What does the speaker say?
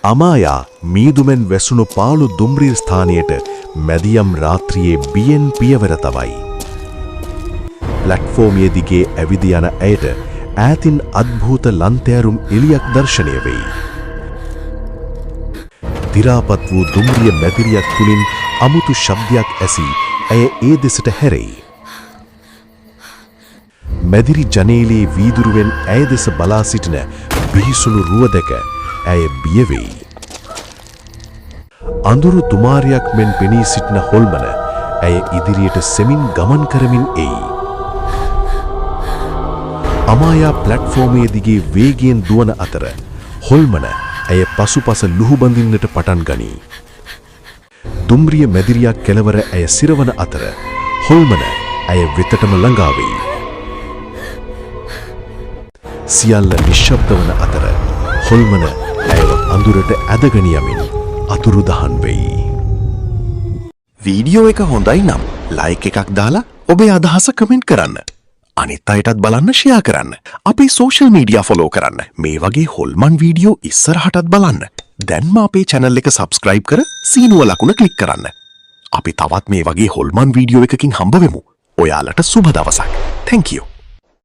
අමායා මීදුමෙන් වැසුණු පාළු දුම්රිය ස්ථානයට මැදියම් රාත්‍රියේ බියෙන් පියවර තවයි. ප්ලැට්ෆෝමිය දිගේ ඇවිද යන ඇයට ඈතින් අද්භූත ලන්තෑරුම් එළියක් දර්ශනය වෙයි. දිරාපත් වූ දුම්රිය මැදිරියක් තුලින් අමුතු ශබ්දයක් ඇසී ඇය ඒ දෙසට හැරෙයි. මැදිරි ජනේලයේ වීදුරුවෙන් ඇය දෙස බලා සිටින බිහිසුණු රුව දැක ඇය බිය වෙයි. අඳුරු තුමාරියක් මෙන් පෙනී සිටින හොල්මන ඇය ඉදිරියට සෙමින් ගමන් කරමින් එයි. අමායා ප්ලැට්ෆෝමයේ දිගේ වේගයෙන් දුවන අතර හොල්මන ඇය පසුපස ලුහුබඳින්නට පටන් ගනී. දුම්රිය මැදිරියක් කෙළවර ඇය සිරවන අතර හොල්මන ඇය වෙතටම ළඟා වෙයි. සියල්ල නිශ්ශබ්ද වන අතර හොල්මන ඇයව අඳුරට ඇදගෙන යමින් අතුරුදහන් වෙයි. වීඩියෝ එක හොඳයි නම් ලයික් එකක් දාලා ඔබේ අදහස කමෙන්ට් කරන්න. අනිත් අයටත් බලන්න ෂෙයා කරන්න. අපේ සෝෂල් මීඩියා ෆලෝ කරන්න. මේ වගේ හොල්මන් වීඩියෝ ඉස්සරහටත් බලන්න. දැන්ම අපේ channel එක subscribe කර සීනුව ලකුණ ක්ලික් කරන්න. අපි තවත් මේ වගේ හොල්මන් වීඩියෝ එකකින් හම්බ වෙමු. ඔයාලට සුබ දවසක්. Thank you.